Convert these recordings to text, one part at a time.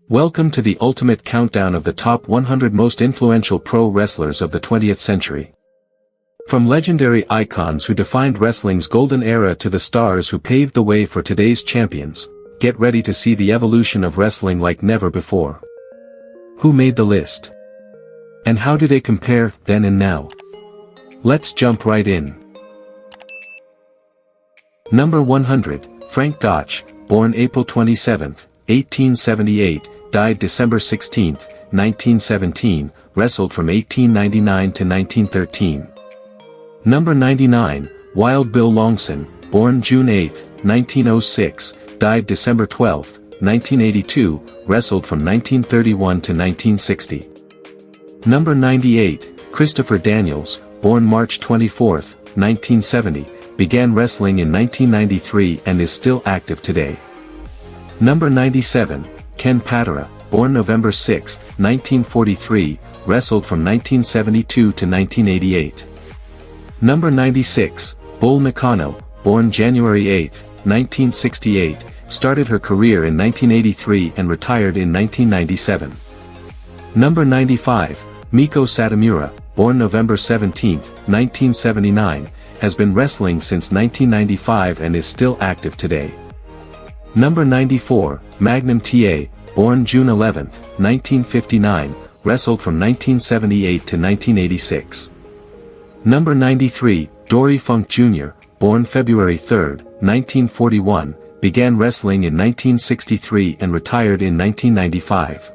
Welcome to the ultimate countdown of the top 100 most influential pro wrestlers of the 20th century. From legendary icons who defined wrestling's golden era to the stars who paved the way for today's champions, get ready to see the evolution of wrestling like never before. Who made the list? And how do they compare then and now? Let's jump right in. Number 100, Frank Gotch, born April 27, 1878, died December 16, 1917, wrestled from 1899 to 1913. Number 99, Wild Bill Longson, born June 8, 1906, died December 12, 1982, wrestled from 1931 to 1960. Number 98, Christopher Daniels, born March 24, 1970, began wrestling in 1993 and is still active today. Number 97, Ken Patera, born November 6, 1943, wrestled from 1972 to 1988. Number 96, Bull Nakano, born January 8, 1968, started her career in 1983 and retired in 1997. Number 95, Miko Satomura, born November 17, 1979, has been wrestling since 1995 and is still active today. Number 94, Magnum TA, born June 11, 1959, wrestled from 1978 to 1986. Number 93, Dory Funk Jr., born February 3, 1941, began wrestling in 1963 and retired in 1995.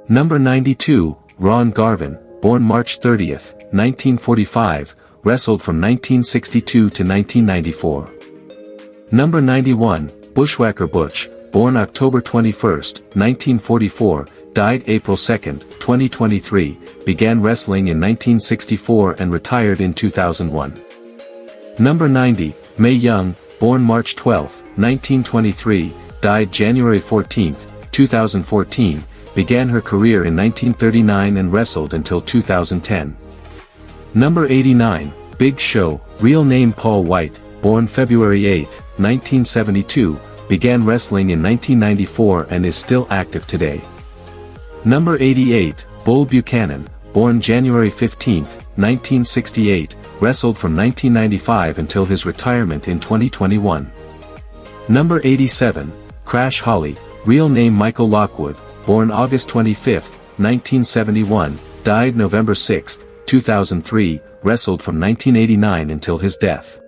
Number 92, Ron Garvin, born March 30, 1945, wrestled from 1962 to 1994. Number 91, Bushwhacker Butch, born October 21, 1944, died April 2, 2023, began wrestling in 1964 and retired in 2001. Number 90, Mae Young, born March 12, 1923, died January 14, 2014, began her career in 1939 and wrestled until 2010. Number 89, Big Show, real name Paul White, born February 8, 1972, began wrestling in 1994 and is still active today. Number 88, Bull Buchanan, born January 15, 1968, wrestled from 1995 until his retirement in 2021. Number 87, Crash Holly, real name Michael Lockwood, born August 25, 1971, died November 6, 2003, wrestled from 1989 until his death.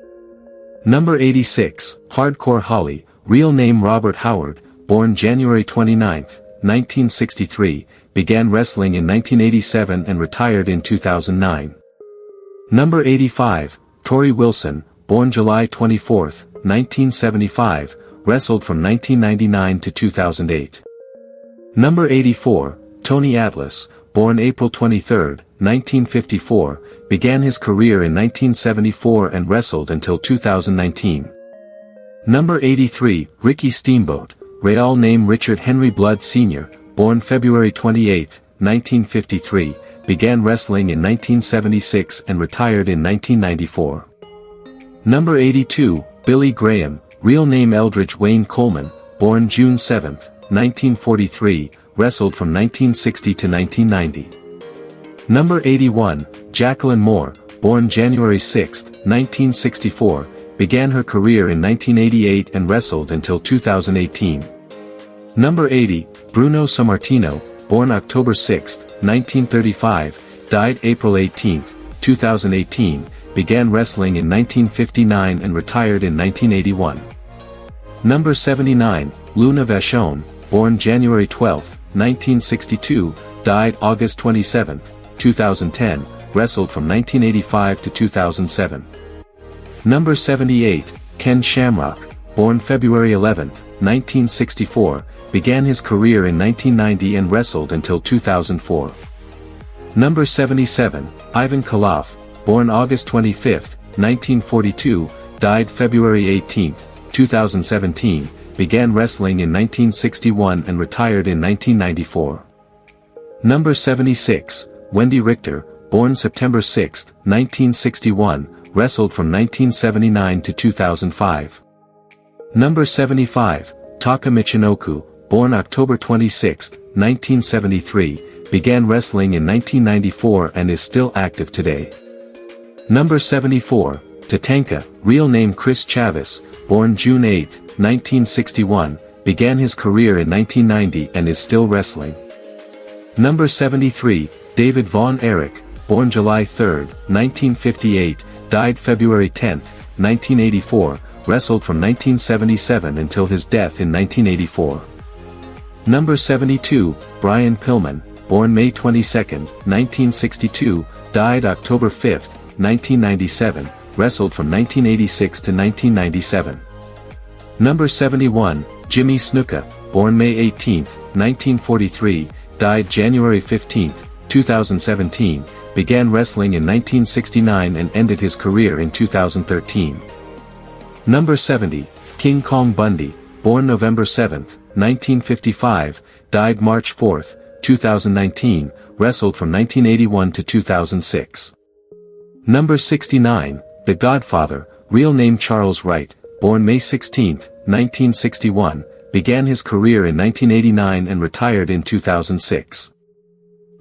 Number 86, Hardcore Holly, real name Robert Howard, born January 29, 1963, began wrestling in 1987 and retired in 2009. Number 85, Tori Wilson, born July 24, 1975, wrestled from 1999 to 2008. Number 84, Tony Atlas, born April 23, 1954, began his career in 1974 and wrestled until 2019. Number 83, Ricky Steamboat, real name Richard Henry Blood Sr., born February 28, 1953, began wrestling in 1976 and retired in 1994. Number 82, Billy Graham, real name Eldridge Wayne Coleman, born June 7, 1943, wrestled from 1960 to 1990. Number 81, Jacqueline Moore, born January 6, 1964, began her career in 1988 and wrestled until 2018. Number 80, Bruno Sammartino, born October 6, 1935, died April 18, 2018, began wrestling in 1959 and retired in 1981. Number 79, Luna Vachon, born January 12, 1962, died August 27, 2010, wrestled from 1985 to 2007. Number 78, Ken Shamrock, born February 11, 1964, began his career in 1990 and wrestled until 2004. Number 77, Ivan Koloff, born August 25, 1942, died February 18, 2017, began wrestling in 1961 and retired in 1994. Number 76, Wendy Richter, born September 6, 1961, wrestled from 1979 to 2005. Number 75, Taka Michinoku, born October 26, 1973, began wrestling in 1994 and is still active today. Number 74, Tatanka, real name Chris Chavis, born June 8, 1961, began his career in 1990 and is still wrestling. Number 73, David Von Erich, born July 3, 1958, died February 10, 1984, wrestled from 1977 until his death in 1984. Number 72, Brian Pillman, born May 22, 1962, died October 5, 1997, wrestled from 1986 to 1997. Number 71, Jimmy Snuka, born May 18, 1943, died January 15, 2017, began wrestling in 1969 and ended his career in 2013. Number 70, King Kong Bundy, born November 7, 1955, died March 4, 2019, wrestled from 1981 to 2006. Number 69, The Godfather, real name Charles Wright, born May 16, 1961, began his career in 1989 and retired in 2006.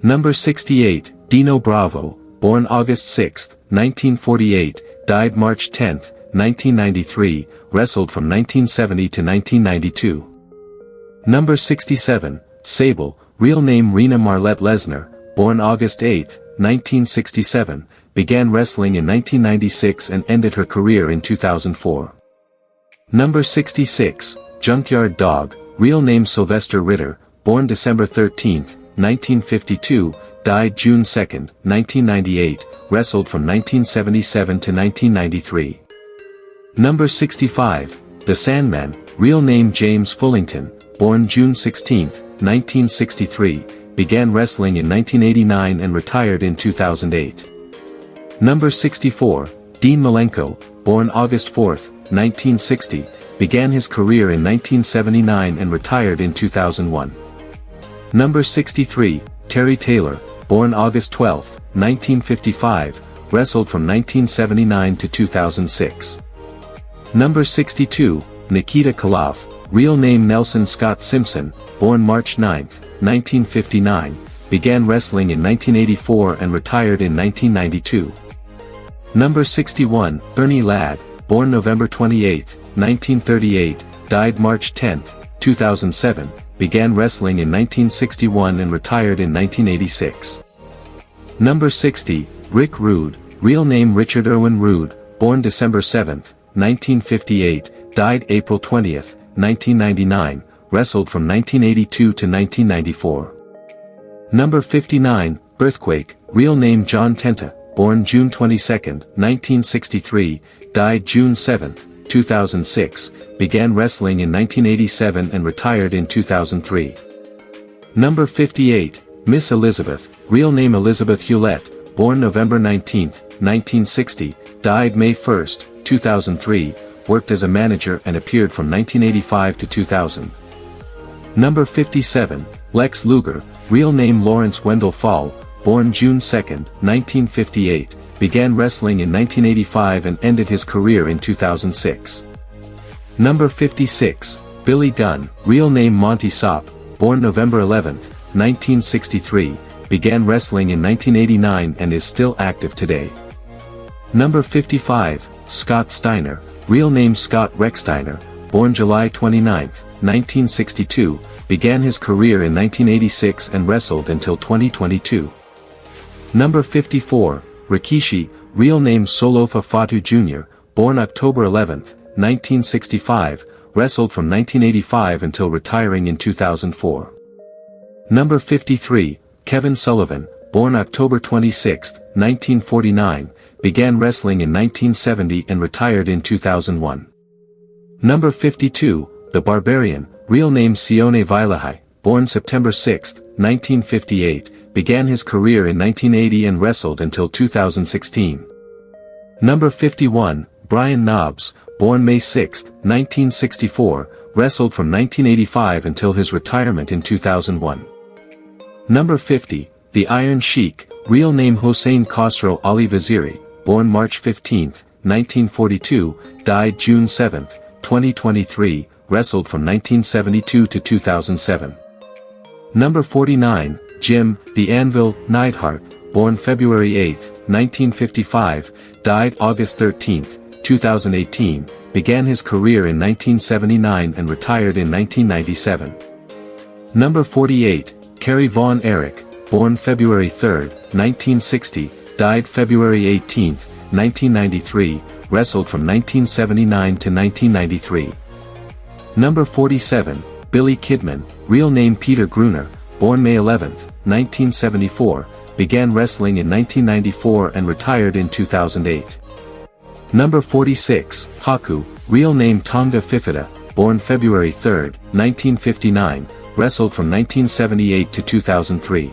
Number 68, Dino Bravo, born August 6, 1948, died March 10, 1993, wrestled from 1970 to 1992. Number 67, Sable, real name Rena Marlette Lesnar, born August 8, 1967, began wrestling in 1996 and ended her career in 2004. Number 66, Junkyard Dog, real name Sylvester Ritter, born December 13, 1952, died June 2, 1998, wrestled from 1977 to 1993. Number 65, The Sandman, real name James Fullington, born June 16, 1963, began wrestling in 1989 and retired in 2008. Number 64, Dean Malenko, born August 4, 1960, began his career in 1979 and retired in 2001. Number 63, Terry Taylor, born August 12, 1955, wrestled from 1979 to 2006. Number 62, Nikita Koloff, real name Nelson Scott Simpson, born March 9, 1959, began wrestling in 1984 and retired in 1992. Number 61, Ernie Ladd, born November 28, 1938, died March 10, 2007, began wrestling in 1961 and retired in 1986. Number 60, Rick Rude, real name Richard Irwin Rude, born December 7, 1958, died April 20, 1999, wrestled from 1982 to 1994. Number 59, Earthquake, real name John Tenta, born June 22, 1963, died June 7, 2006, began wrestling in 1987 and retired in 2003. Number 58, Miss Elizabeth, real name Elizabeth Hewlett, born November 19, 1960, died May 1, 2003, worked as a manager and appeared from 1985 to 2000. Number 57, Lex Luger, real name Lawrence Wendell Fall, born June 2, 1958, began wrestling in 1985 and ended his career in 2006. Number 56, Billy Gunn, real name Monty Sopp, born November 11, 1963, began wrestling in 1989 and is still active today. Number 55, Scott Steiner, real name Scott Recksteiner, born July 29, 1962, began his career in 1986 and wrestled until 2022. Number 54, Rikishi, real name Solofa Fatu Jr., born October 11, 1965, wrestled from 1985 until retiring in 2004. Number 53, Kevin Sullivan, born October 26, 1949, began wrestling in 1970 and retired in 2001. Number 52, The Barbarian, real name Sione Vailahai, born September 6, 1958, began his career in 1980 and wrestled until 2016. Number 51, Brian Knobbs, born May 6, 1964, wrestled from 1985 until his retirement in 2001. Number 50, The Iron Sheik, real name Hossein Khosrow Ali Vaziri, born March 15, 1942, died June 7, 2023, wrestled from 1972 to 2007. Number 49, Jim, the Anvil, Neidhart, born February 8, 1955, died August 13, 2018, began his career in 1979 and retired in 1997. Number 48, Kerry Von Erich, born February 3, 1960, died February 18, 1993, wrestled from 1979 to 1993. Number 47, Billy Kidman, real name Peter Gruner, born May 11, 1974, began wrestling in 1994 and retired in 2008. Number 46, Haku, real name Tonga Fifita, born February 3, 1959, wrestled from 1978 to 2003.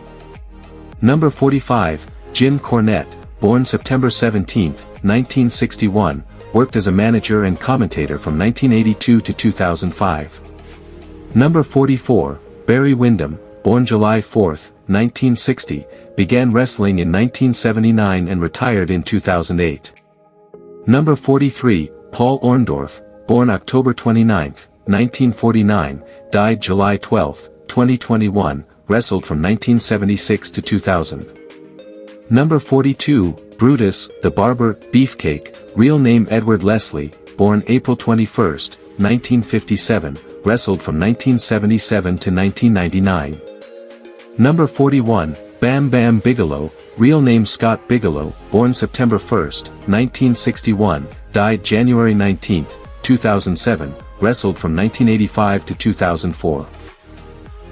Number 45, Jim Cornette, born September 17, 1961, worked as a manager and commentator from 1982 to 2005. Number 44, Barry Windham, born July 4, 1960, began wrestling in 1979 and retired in 2008. Number 43, Paul Orndorff, born October 29, 1949, died July 12, 2021, wrestled from 1976 to 2000. Number 42, Brutus, the Barber, Beefcake, real name Edward Leslie, born April 21, 1957, wrestled from 1977 to 1999. Number 41, Bam Bam Bigelow, real name Scott Bigelow, born September 1, 1961, died January 19, 2007, wrestled from 1985 to 2004.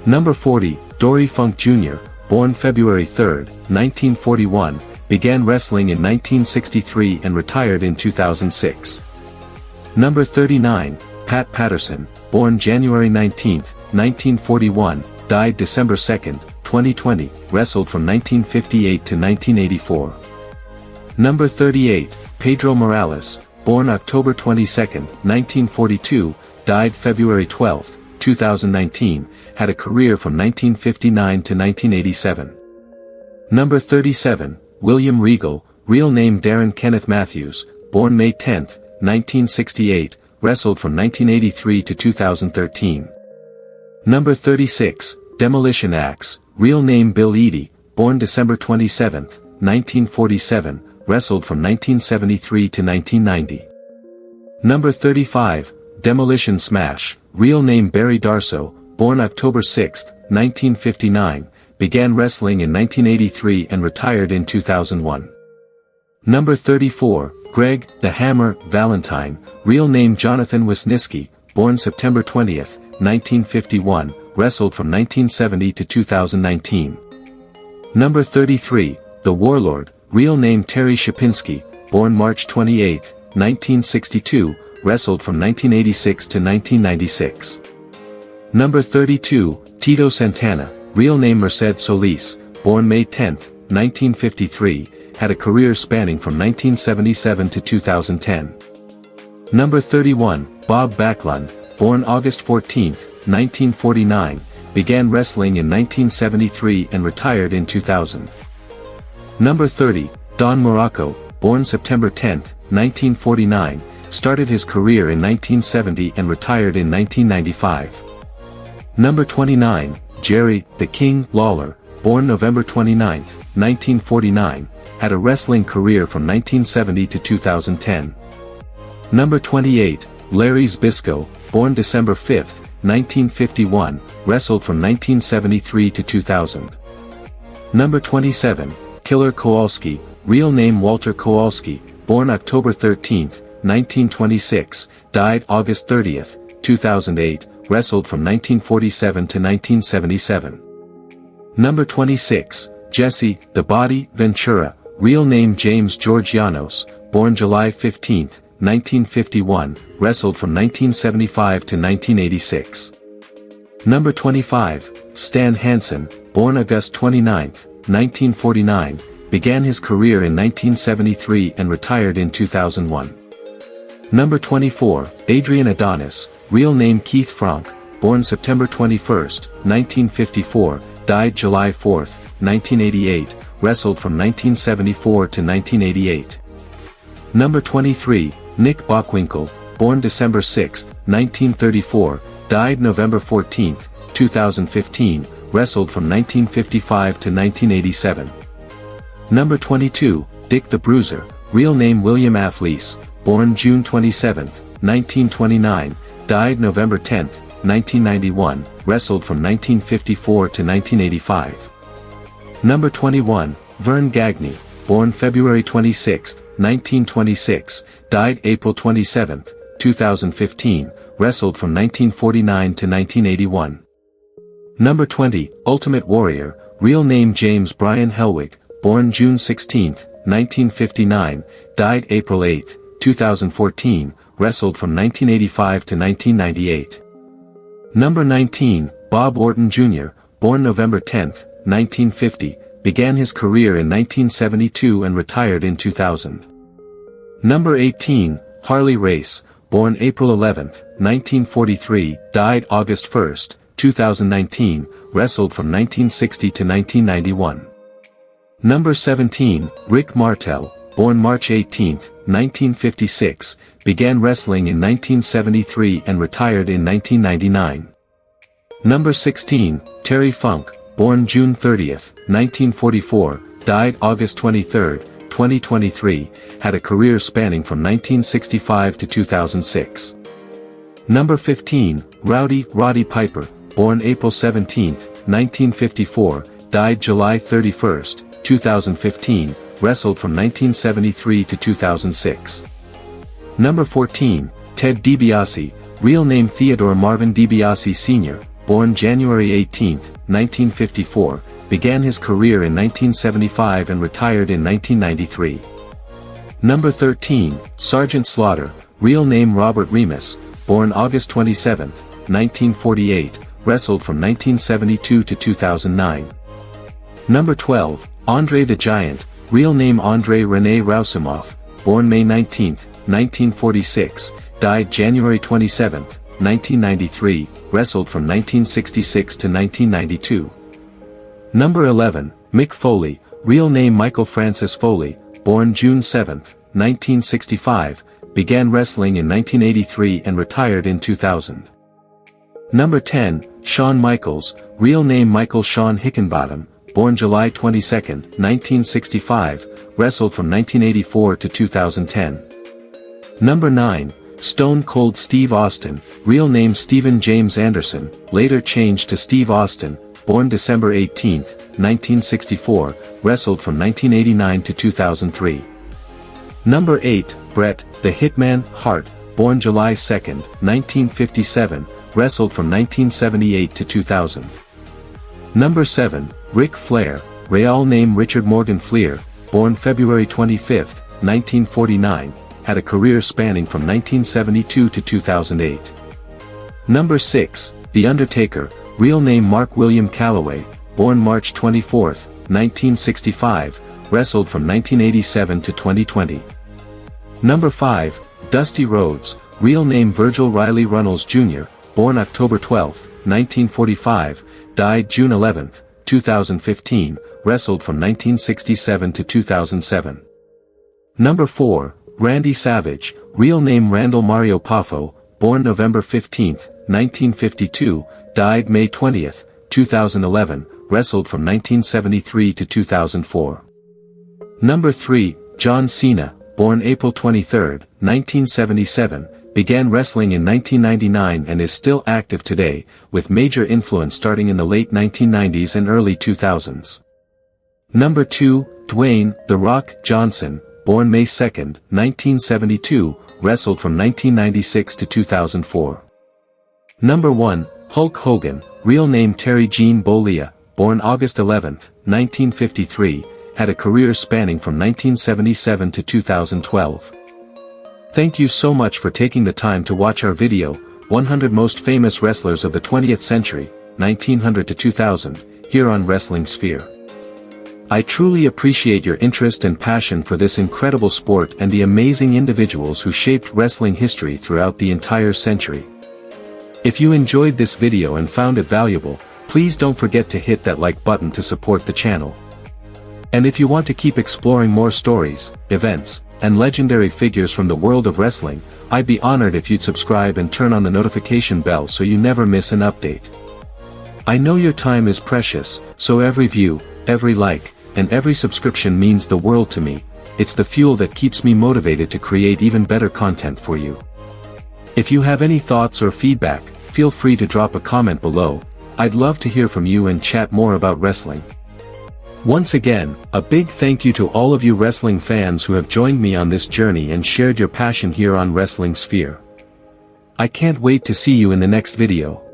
Number 40, Dory Funk Jr., born February 3, 1941, began wrestling in 1963 and retired in 2006. Number 39, Pat Patterson, born January 19, 1941, died December 2, 2020, wrestled from 1958 to 1984. Number 38, Pedro Morales, born October 22, 1942, died February 12, 2019, had a career from 1959 to 1987. Number 37, William Regal, real name Darren Kenneth Matthews, born May 10, 1968, wrestled from 1983 to 2013. Number 36, Demolition Axe, real name Bill Eadie, born December 27, 1947, wrestled from 1973 to 1990. Number 35, Demolition Smash, real name Barry Darsow, born October 6, 1959, began wrestling in 1983 and retired in 2001. Number 34, Greg, the Hammer, Valentine, real name Jonathan Wisniewski, born September 20, 1951, wrestled from 1970 to 2019. Number 33, The Warlord, real name Terry Shapinski, born March 28, 1962, wrestled from 1986 to 1996. Number 32, Tito Santana, real name Merced Solis, born May 10, 1953, had a career spanning from 1977 to 2010. Number 31, Bob Backlund, born August 14, 1949, began wrestling in 1973 and retired in 2000. Number 30, Don Morocco, born September 10, 1949, started his career in 1970 and retired in 1995. Number 29, Jerry, the King, Lawler, born November 29, 1949, had a wrestling career from 1970 to 2010. Number 28, Larry Zbyszko, born December 5, 1951, wrestled from 1973 to 2000. Number 27, Killer Kowalski, real name Walter Kowalski, born October 13, 1926, died August 30, 2008, wrestled from 1947 to 1977. Number 26, Jesse, the Body, Ventura, real name James George Llanos, born July 15, 1951, wrestled from 1975 to 1986. Number 25, Stan Hansen, born August 29, 1949, began his career in 1973 and retired in 2001. Number 24, Adrian Adonis, real name Keith Frank, born September 21, 1954, died July 4, 1988, wrestled from 1974 to 1988. Number 23, Nick Bockwinkel, born December 6, 1934, died November 14, 2015, wrestled from 1955 to 1987. Number 22, Dick the Bruiser, real name William Afflees, born June 27, 1929, died November 10, 1991, wrestled from 1954 to 1985. Number 21, Vern Gagne, born February 26, 1926, died April 27, 2015, wrestled from 1949 to 1981. Number 20, Ultimate Warrior, real name James Bryan Hellwig, born June 16, 1959, died April 8, 2014, wrestled from 1985 to 1998. Number 19, Bob Orton Jr., born November 10, 1950, began his career in 1972 and retired in 2000. Number 18, Harley Race, born April 11, 1943, died August 1, 2019, wrestled from 1960 to 1991. Number 17, Rick Martel, born March 18, 1956, began wrestling in 1973 and retired in 1999. Number 16, Terry Funk, born June 30, 1944, died August 23, 2023, had a career spanning from 1965 to 2006. Number 15, Roddy Piper, born April 17, 1954, died July 31, 2015, wrestled from 1973 to 2006. Number 14, Ted DiBiase, real name Theodore Marvin DiBiase Sr., born January 18, 1954, began his career in 1975 and retired in 1993. Number 13, Sergeant Slaughter, real name Robert Remus, born August 27, 1948, wrestled from 1972 to 2009. Number 12, Andre the Giant, real name Andrei Rene Rousimov, born May 19, 1946, died January 27, 1993, wrestled from 1966 to 1992. Number 11, Mick Foley, real name Michael Francis Foley, born June 7, 1965, began wrestling in 1983 and retired in 2000. Number 10, Shawn Michaels, real name Michael Shawn Hickenbottom, born July 22, 1965, wrestled from 1984 to 2010. Number 9, Stone Cold Steve Austin, real name Stephen James Anderson, later changed to Steve Austin, born December 18, 1964, wrestled from 1989 to 2003. Number 8, Bret, the Hitman Hart, born July 2, 1957, wrestled from 1978 to 2000. Number 7, Ric Flair, real name Richard Morgan Fleer, born February 25, 1949, had a career spanning from 1972 to 2008. Number 6, The Undertaker, real name Mark William Calloway, born March 24, 1965, wrestled from 1987 to 2020. Number 5, Dusty Rhodes, real name Virgil Riley Runnels Jr., born October 12, 1945, died June 11, 2015, wrestled from 1967 to 2007. Number 4, Randy Savage, real name Randall Mario Poffo, born November 15, 1952, died May 20, 2011, wrestled from 1973 to 2004. Number 3, John Cena, born April 23, 1977, began wrestling in 1999 and is still active today, with major influence starting in the late 1990s and early 2000s. Number 2, Dwayne "The Rock" Johnson, born May 2, 1972, wrestled from 1996 to 2004. Number 1, Hulk Hogan, real name Terry Gene Bollea, born August 11, 1953, had a career spanning from 1977 to 2012. Thank you so much for taking the time to watch our video, 100 Most Famous Wrestlers of the 20th Century, 1900 to 2000, here on Wrestling Sphere. I truly appreciate your interest and passion for this incredible sport and the amazing individuals who shaped wrestling history throughout the entire century. If you enjoyed this video and found it valuable, please don't forget to hit that like button to support the channel. And if you want to keep exploring more stories, events, and legendary figures from the world of wrestling, I'd be honored if you'd subscribe and turn on the notification bell so you never miss an update. I know your time is precious, so every view, every like, and every subscription means the world to me. It's the fuel that keeps me motivated to create even better content for you. If you have any thoughts or feedback, feel free to drop a comment below. I'd love to hear from you and chat more about wrestling. Once again, a big thank you to all of you wrestling fans who have joined me on this journey and shared your passion here on Wrestling Sphere. I can't wait to see you in the next video.